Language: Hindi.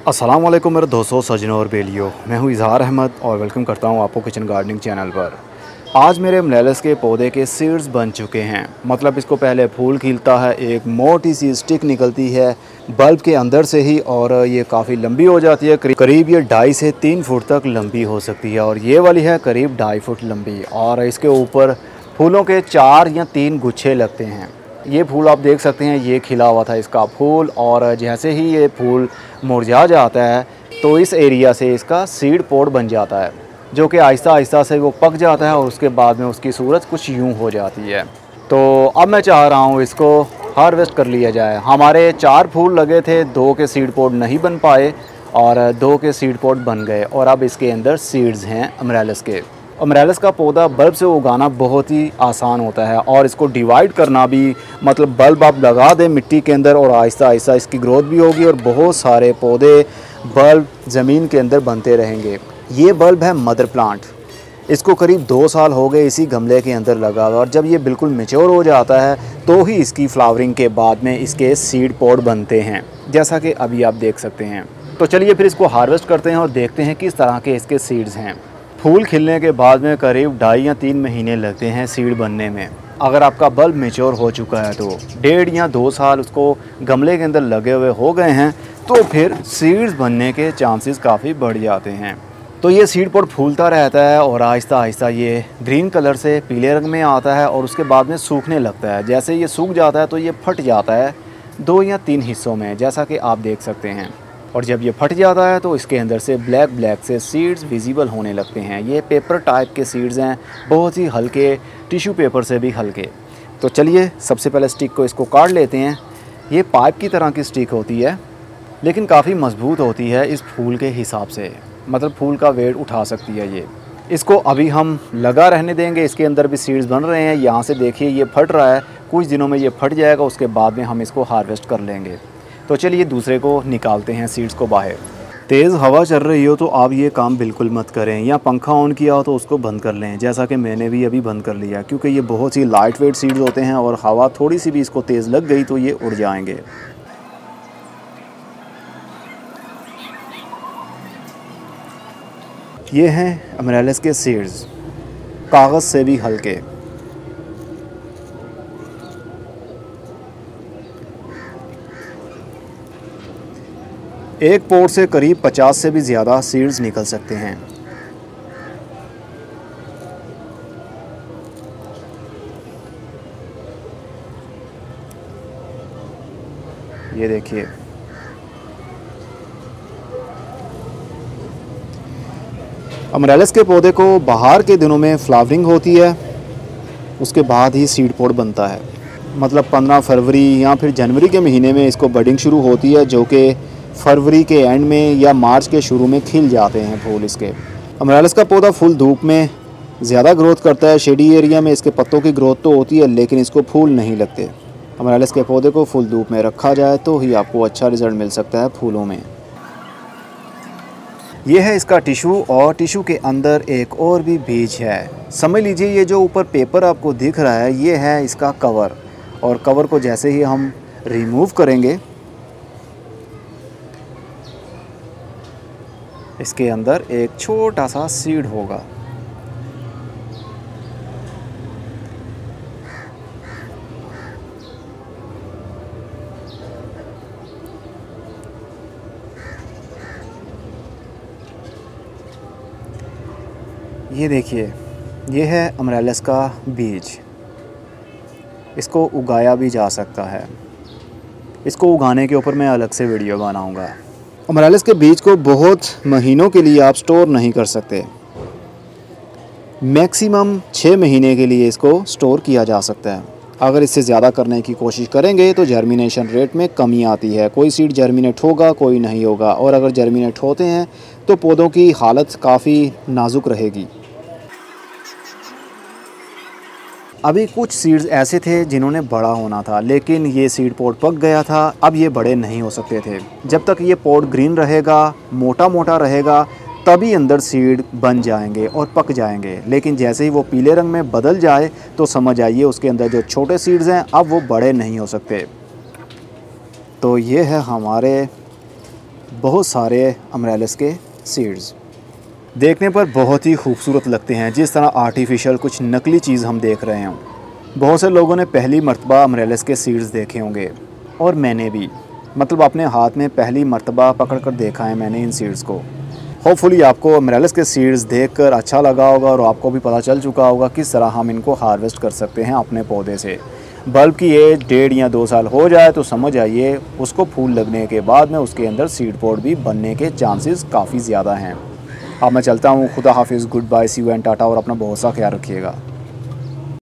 अस्सलाम वालेकुम मेरे दोस्तों, सजनों और बेलियों। मैं हूं इजहार अहमद और वेलकम करता हूं आपको किचन गार्डनिंग चैनल पर। आज मेरे मलैलस के पौधे के सीड्स बन चुके हैं। मतलब इसको पहले फूल खिलता है, एक मोटी सी स्टिक निकलती है बल्ब के अंदर से ही, और ये काफ़ी लंबी हो जाती है। करीब ये 2.5 से 3 फुट तक लंबी हो सकती है, और ये वाली है करीब 2.5 फुट लंबी। और इसके ऊपर फूलों के 4 या 3 गुच्छे लगते हैं। ये फूल आप देख सकते हैं, ये खिला हुआ था इसका फूल, और जैसे ही ये फूल मुरझा जाता है तो इस एरिया से इसका सीड पॉड बन जाता है, जो कि आहिस्ता आहिस्ता से वो पक जाता है और उसके बाद में उसकी सूरत कुछ यूं हो जाती है। तो अब मैं चाह रहा हूँ इसको हार्वेस्ट कर लिया जाए। हमारे 4 फूल लगे थे, 2 के सीड पॉड नहीं बन पाए और 2 के सीड पॉड बन गए, और अब इसके अंदर सीड्स हैं अमरैलिस के। अमरैलिस का पौधा बल्ब से उगाना बहुत ही आसान होता है, और इसको डिवाइड करना भी, मतलब बल्ब आप लगा दें मिट्टी के अंदर और आहिस्ता आहिस्ता इसकी ग्रोथ भी होगी और बहुत सारे पौधे बल्ब ज़मीन के अंदर बनते रहेंगे। ये बल्ब है मदर प्लांट। इसको करीब 2 साल हो गए इसी गमले के अंदर लगा हुआ, और जब ये बिल्कुल मैच्योर हो जाता है तो ही इसकी फ्लावरिंग के बाद में इसके सीड पॉड बनते हैं, जैसा कि अभी आप देख सकते हैं। तो चलिए फिर इसको हार्वेस्ट करते हैं और देखते हैं किस तरह के इसके सीड्स हैं। फूल खिलने के बाद में करीब 2.5 या 3 महीने लगते हैं सीड बनने में। अगर आपका बल्ब मैच्योर हो चुका है तो 1.5 या 2 साल उसको गमले के अंदर लगे हुए हो गए हैं, तो फिर सीड्स बनने के चांसेस काफ़ी बढ़ जाते हैं। तो ये सीड पॉड फूलता रहता है और आहिस्ता आहिस्ता ये ग्रीन कलर से पीले रंग में आता है, और उसके बाद में सूखने लगता है। जैसे ये सूख जाता है तो ये फट जाता है 2 या 3 हिस्सों में, जैसा कि आप देख सकते हैं। और जब ये फट जाता है तो इसके अंदर से ब्लैक ब्लैक से सीड्स विजिबल होने लगते हैं। ये पेपर टाइप के सीड्स हैं, बहुत ही हल्के, टिश्यू पेपर से भी हल्के। तो चलिए सबसे पहले स्टिक को इसको काट लेते हैं। ये पाइप की तरह की स्टिक होती है, लेकिन काफ़ी मजबूत होती है इस फूल के हिसाब से, मतलब फूल का वेट उठा सकती है ये। इसको अभी हम लगा रहने देंगे। इसके अंदर भी सीड्स बन रहे हैं, यहाँ से देखिए ये फट रहा है। कुछ दिनों में ये फट जाएगा, उसके बाद में हम इसको हार्वेस्ट कर लेंगे। तो चलिए दूसरे को निकालते हैं सीड्स को बाहर। तेज़ हवा चल रही हो तो आप ये काम बिल्कुल मत करें, या पंखा ऑन किया हो तो उसको बंद कर लें, जैसा कि मैंने भी अभी बंद कर लिया, क्योंकि ये बहुत ही लाइट वेट सीड्स होते हैं और हवा थोड़ी सी भी इसको तेज़ लग गई तो ये उड़ जाएंगे। ये हैं अमरैलिस के सीड्स, कागज़ से भी हल्के। एक पोट से करीब 50 से भी ज़्यादा सीड्स निकल सकते हैं। ये देखिए, अमरैलिस के पौधे को बाहर के दिनों में फ्लावरिंग होती है, उसके बाद ही सीड पॉड बनता है। मतलब 15 फरवरी या फिर जनवरी के महीने में इसको बडिंग शुरू होती है, जो कि फरवरी के एंड में या मार्च के शुरू में खिल जाते हैं फूल इसके। अमरैलिस का पौधा फुल धूप में ज़्यादा ग्रोथ करता है। शेडी एरिया में इसके पत्तों की ग्रोथ तो होती है, लेकिन इसको फूल नहीं लगते। अमरैलिस के पौधे को फुल धूप में रखा जाए तो ही आपको अच्छा रिज़ल्ट मिल सकता है फूलों में। ये है इसका टिशू, और टिशू के अंदर एक और भी बीज है। समझ लीजिए ये जो ऊपर पेपर आपको दिख रहा है, ये है इसका कवर, और कवर को जैसे ही हम रिमूव करेंगे, इसके अंदर एक छोटा सा सीड होगा। ये देखिए, ये है अमरैलिस का बीज। इसको उगाया भी जा सकता है। इसको उगाने के ऊपर मैं अलग से वीडियो बनाऊंगा। अमरैलिस के बीज को बहुत महीनों के लिए आप स्टोर नहीं कर सकते। मैक्सिमम 6 महीने के लिए इसको स्टोर किया जा सकता है। अगर इससे ज़्यादा करने की कोशिश करेंगे तो जर्मिनेशन रेट में कमी आती है। कोई सीड जर्मिनेट होगा, कोई नहीं होगा, और अगर जर्मिनेट होते हैं तो पौधों की हालत काफ़ी नाजुक रहेगी। अभी कुछ सीड्स ऐसे थे जिन्होंने बड़ा होना था, लेकिन ये सीड पॉड पक गया था। अब ये बड़े नहीं हो सकते थे। जब तक ये पॉड ग्रीन रहेगा, मोटा मोटा रहेगा, तभी अंदर सीड बन जाएंगे और पक जाएंगे। लेकिन जैसे ही वो पीले रंग में बदल जाए तो समझ आइए उसके अंदर जो छोटे सीड्स हैं अब वो बड़े नहीं हो सकते। तो ये है हमारे बहुत सारे अमरेलिस के सीड्स देखने पर बहुत ही खूबसूरत लगते हैं, जिस तरह आर्टिफिशियल कुछ नकली चीज़ हम देख रहे हैं। बहुत से लोगों ने पहली मर्तबा अमरेलिस के सीड्स देखे होंगे और मैंने भी, मतलब अपने हाथ में पहली मर्तबा पकड़ कर देखा है मैंने इन सीड्स को। होपफुली आपको अमरेलिस के सीड्स देखकर अच्छा लगा होगा और आपको भी पता चल चुका होगा किस तरह हम इनको हार्वेस्ट कर सकते हैं अपने पौधे से। बल्ब की एज 1.5 या 2 साल हो जाए तो समझ आइए उसको फूल लगने के बाद में उसके अंदर सीड पॉड भी बनने के चांसेस काफ़ी ज़्यादा हैं। अब मैं चलता हूँ। खुदा हाफिज़, goodbye, see you and tata, और अपना बहुत सा ख्याल रखिएगा।